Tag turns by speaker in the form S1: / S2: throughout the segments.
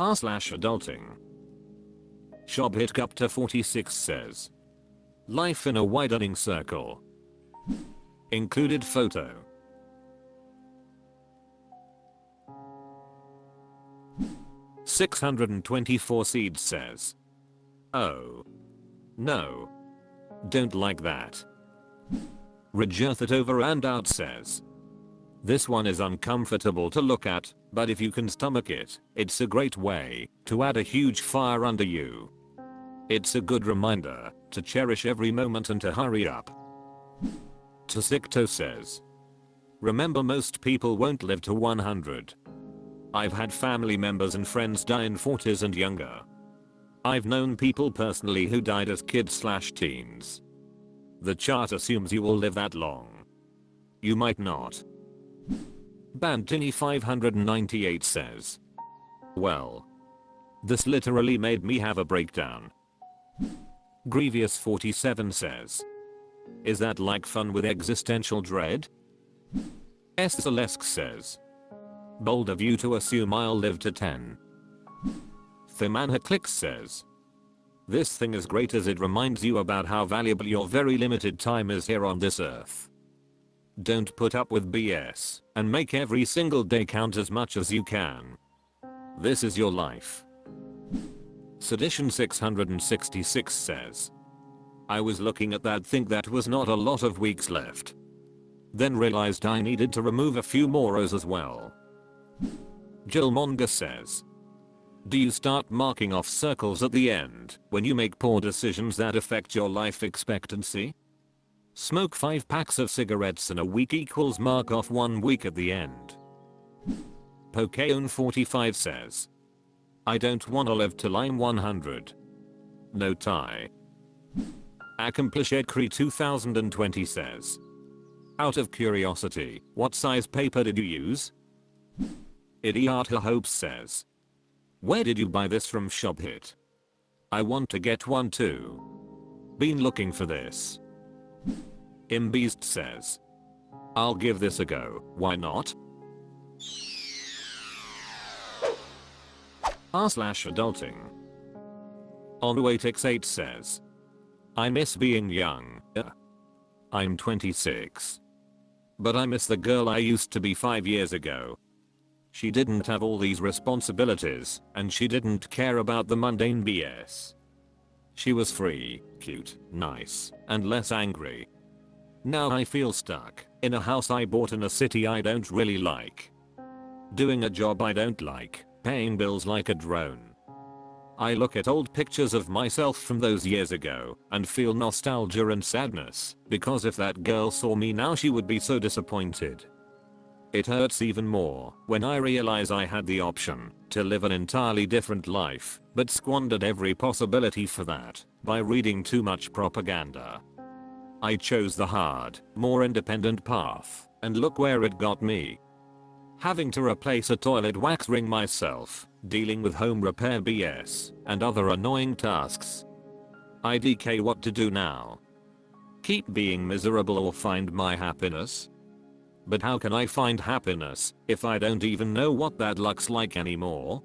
S1: r/adulting. Shobhitcupter46 says. Life in a widening circle. Included photo. $624 seeds says. Oh. No. Don't like that. Rejerthat over and out says. This one is uncomfortable to look at, but if you can stomach it, it's a great way to add a huge fire under you. It's a good reminder to cherish every moment and to hurry up. Tsikto says. Remember, most people won't live to 100. I've had family members and friends die in 40s and younger. I've known people personally who died as kids/teens. The chart assumes you will live that long. You might not. Bantini 598 says. Well. This literally made me have a breakdown. Grievous 47 says. Is that like fun with existential dread? S. Celeste says. Bold of you to assume I'll live to 10. Thimanha Clicks says. This thing is great as it reminds you about how valuable your very limited time is here on this earth. Don't put up with BS and make every single day count as much as you can. This is your life. Sedition 666 says. I was looking at that, think that was not a lot of weeks left. Then realized I needed to remove a few more O's as well. Jill Monga says. Do you start marking off circles at the end when you make poor decisions that affect your life expectancy? Smoke 5 packs of cigarettes in a week equals mark off 1 week at the end. Pokeon 45 says. I don't wanna live till I'm 100. No tie. Accomplish Edcree 2020 says. Out of curiosity, what size paper did you use? Idiota Hopes says. Where did you buy this from? Shobhit? I want to get one too. Been looking for this. Imbeast says. I'll give this a go, why not? r/adulting. OnWaitX8 says. I miss being young. I'm 26. But I miss the girl I used to be 5 years ago. She didn't have all these responsibilities, and she didn't care about the mundane BS. She was free, cute, nice, and less angry. Now I feel stuck in a house I bought in a city I don't really like. Doing a job I don't like, paying bills like a drone. I look at old pictures of myself from those years ago and feel nostalgia and sadness, because if that girl saw me now she would be so disappointed. It hurts even more when I realize I had the option to live an entirely different life, but squandered every possibility for that by reading too much propaganda. I chose the hard, more independent path, and look where it got me. Having to replace a toilet wax ring myself, dealing with home repair BS, and other annoying tasks. IDK, what to do now? Keep being miserable or find my happiness? But how can I find happiness if I don't even know what that looks like anymore?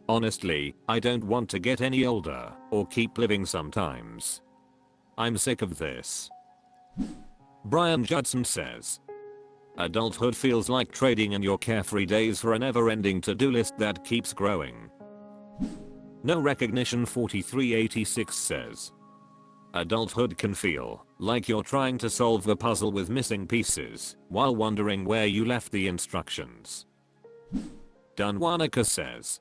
S1: Honestly, I don't want to get any older or keep living sometimes. I'm sick of this. Brian Judson says. Adulthood feels like trading in your carefree days for a never-ending to-do list that keeps growing. No recognition 4386 says. Adulthood can feel like you're trying to solve the puzzle with missing pieces while wondering where you left the instructions. Dunwanica says.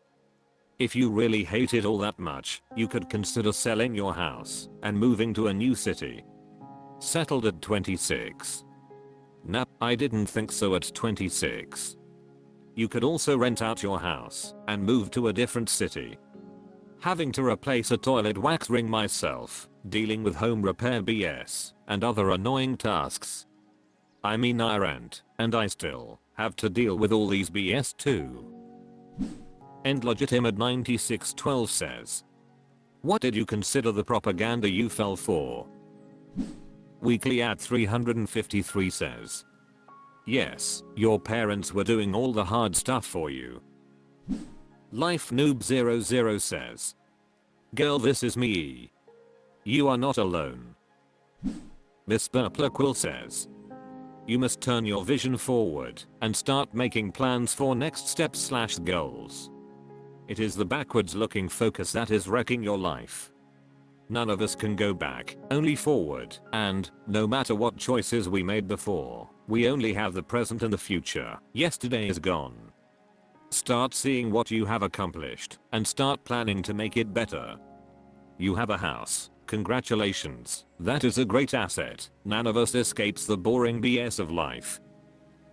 S1: If you really hate it all that much, you could consider selling your house and moving to a new city. Settled at 26. Nah, I didn't think so at 26. You could also rent out your house and move to a different city. Having to replace a toilet wax ring myself, dealing with home repair BS, and other annoying tasks. I mean, I rent, and I still have to deal with all these BS too. EndLegitimate 9612 says. What did you consider the propaganda you fell for? Weekly at 353 says. Yes, your parents were doing all the hard stuff for you. Life Noob 00 says, girl, this is me. You are not alone. Miss Burplaquill says, you must turn your vision forward and start making plans for next steps/goals. It is the backwards looking focus that is wrecking your life. None of us can go back, only forward, and no matter what choices we made before, we only have the present and the future. Yesterday is gone. Start seeing what you have accomplished and start planning to make it better. You have a house. Congratulations, that is a great asset. None of us escapes the boring BS of life.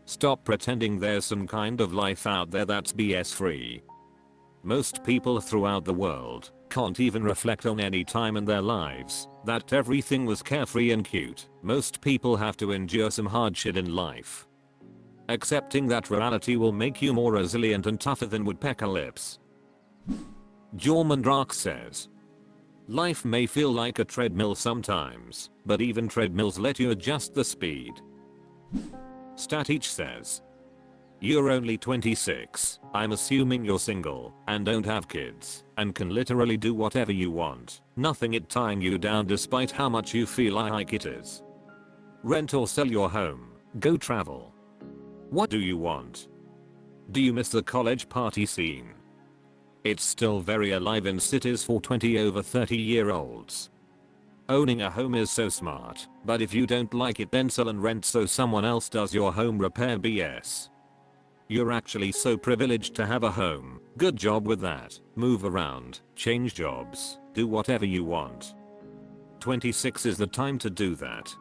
S1: Stop pretending there's some kind of life out there that's BS free. Most people throughout the world can't even reflect on any time in their lives that everything was carefree and cute. Most people have to endure some hardship in life. Accepting that reality will make you more resilient and tougher than woodpecker lips. Jormandrak says, life may feel like a treadmill sometimes, but even treadmills let you adjust the speed. Statich says, you're only 26, I'm assuming you're single, and don't have kids, and can literally do whatever you want, nothing it tying you down despite how much you feel like it is. Rent or sell your home, go travel. What do you want? Do you miss the college party scene? It's still very alive in cities for 20 over 30-year-olds. Owning a home is so smart, but if you don't like it then sell and rent so someone else does your home repair BS. You're actually so privileged to have a home, good job with that, move around, change jobs, do whatever you want. 26 is the time to do that.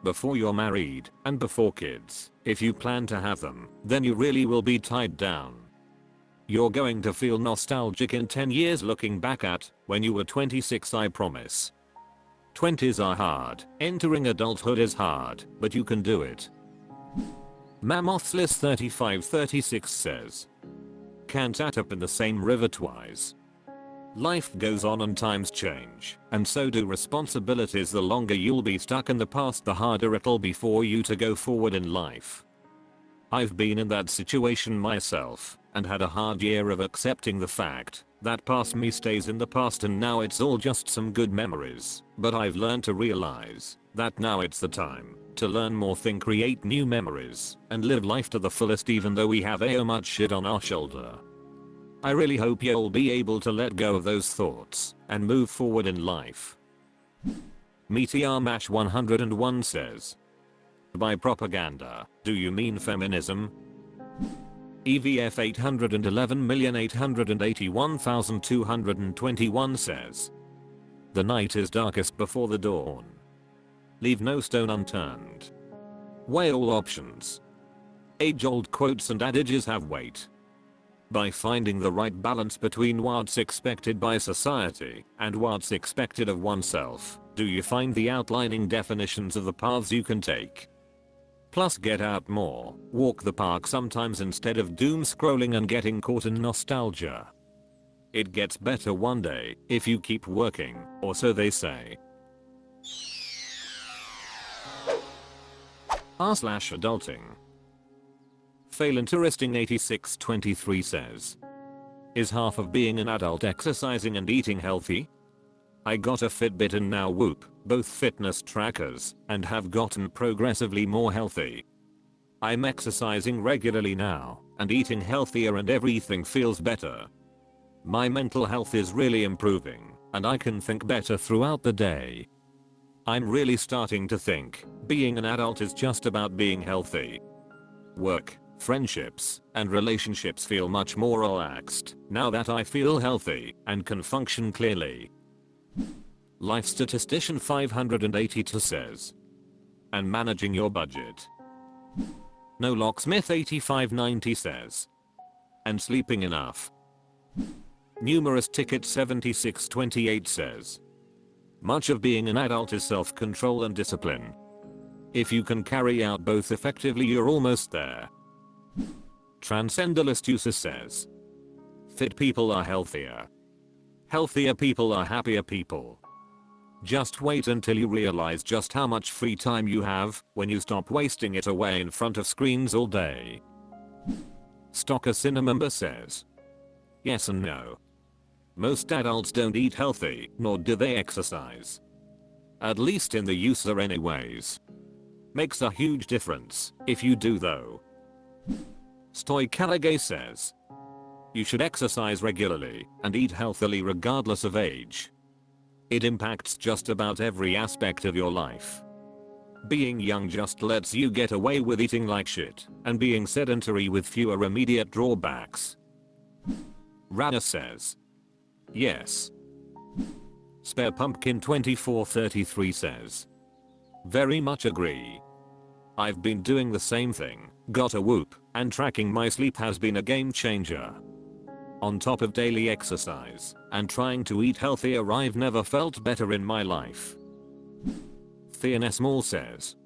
S1: Before you're married, and before kids, if you plan to have them, then you really will be tied down. You're going to feel nostalgic in 10 years looking back at when you were 26, I promise. 20s are hard, entering adulthood is hard, but you can do it. Mammothsless 3536 says, can't add up in the same river twice. Life goes on and times change, and so do responsibilities. The longer you'll be stuck in the past, the harder it'll be for you to go forward in life. I've been in that situation myself, and had a hard year of accepting the fact that past me stays in the past and now it's all just some good memories. But I've learned to realize that now it's the time to learn more, think, create new memories, and live life to the fullest even though we have so much shit on our shoulder. I really hope you'll be able to let go of those thoughts and move forward in life. Meteor Mash 101 says, by propaganda, do you mean feminism? EVF 811,881,221 says, the night is darkest before the dawn. Leave no stone unturned. Weigh all options. Age-old quotes and adages have weight. By finding the right balance between what's expected by society and what's expected of oneself, do you find the outlining definitions of the paths you can take. Plus, get out more, walk the park sometimes instead of doom scrolling and getting caught in nostalgia. It gets better one day if you keep working, or so they say. r/adulting. Fail Interesting 8623 says, is half of being an adult exercising and eating healthy? I got a Fitbit and now Whoop, both fitness trackers, and have gotten progressively more healthy. I'm exercising regularly now, and eating healthier, and everything feels better. My mental health is really improving, and I can think better throughout the day. I'm really starting to think being an adult is just about being healthy. Work, friendships, and relationships feel much more relaxed now that I feel healthy and can function clearly. Life Statistician 582 says, and managing your budget. No Locksmith 8590 says, and sleeping enough. Numerous Ticket 7628 says, much of being an adult is self-control and discipline. If you can carry out both effectively, you're almost there. Transcendalist User says, fit people are healthier. Healthier people are happier people. Just wait until you realize just how much free time you have when you stop wasting it away in front of screens all day. Stocker Cinnamember says, Yes and no. Most adults don't eat healthy, nor do they exercise. At least in the user anyways. Makes a huge difference if you do though. Stoy Kalage says, you should exercise regularly and eat healthily regardless of age. It impacts just about every aspect of your life. Being young just lets you get away with eating like shit and being sedentary with fewer immediate drawbacks. Rana says, yes. Spare Pumpkin 2433 says, very much agree. I've been doing the same thing, got a Whoop, and tracking my sleep has been a game changer. On top of daily exercise and trying to eat healthier, I've never felt better in my life. Theon Small says,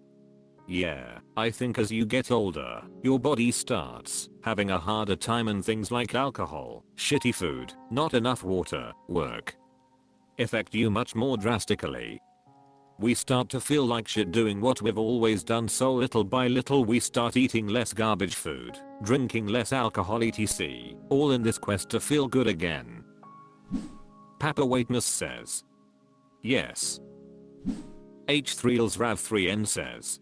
S1: yeah, I think as you get older, your body starts having a harder time and things like alcohol, shitty food, not enough water, work affect you much more drastically. We start to feel like shit doing what we've always done, so little by little we start eating less garbage food, drinking less alcohol etc. All in this quest to feel good again. Papa Waitness says, yes. H3lsrav3n says,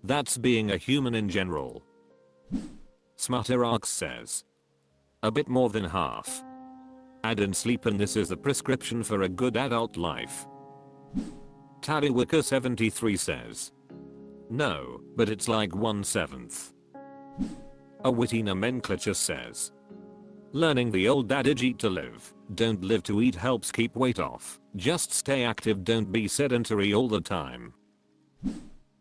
S1: that's being a human in general. Smutterarx says, a bit more than half. Add in sleep and this is the prescription for a good adult life. Tariwika73 says, no, but it's like 1/7. A witty nomenclature says, learning the old adage eat to live, don't live to eat helps keep weight off, just stay active, don't be sedentary all the time.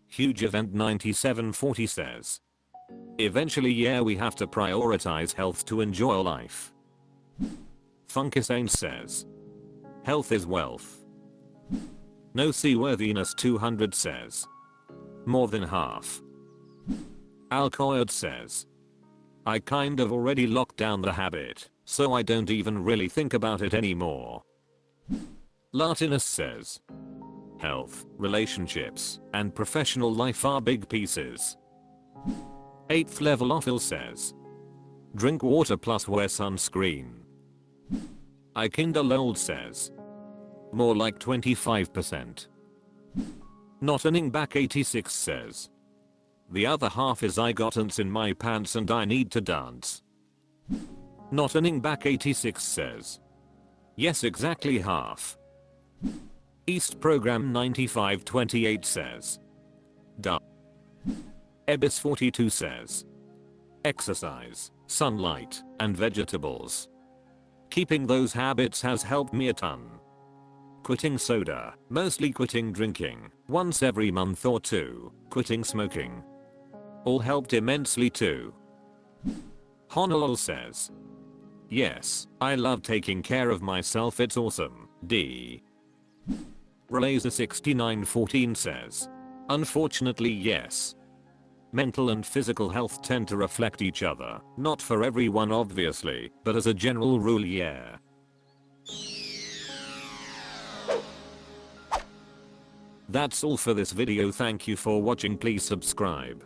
S1: Huge Event 9740 says, eventually yeah, we have to prioritize health to enjoy life. Funkisane says, health is wealth. No seaworthiness 200 says, more than half. Alcoyod says, I kind of already locked down the habit, so I don't even really think about it anymore. Latinus says, health, relationships, and professional life are big pieces. 8th level Ophil says, drink water plus wear sunscreen. I Kindle Old says, more like 25%. Not an back 86 says, the other half is I got ants in my pants and I need to dance. Not an back 86 says, yes, exactly half. East Program 9528 says, duh. Ebis 42 says, exercise, sunlight, and vegetables. Keeping those habits has helped me a ton. Quitting soda, mostly quitting drinking, once every month or two, quitting smoking. All helped immensely too. Honolul says, yes, I love taking care of myself, it's awesome, D. Relaser 6914 says, unfortunately yes. Mental and physical health tend to reflect each other, not for everyone obviously, but as a general rule yeah. That's all for this video, thank you for watching, please subscribe.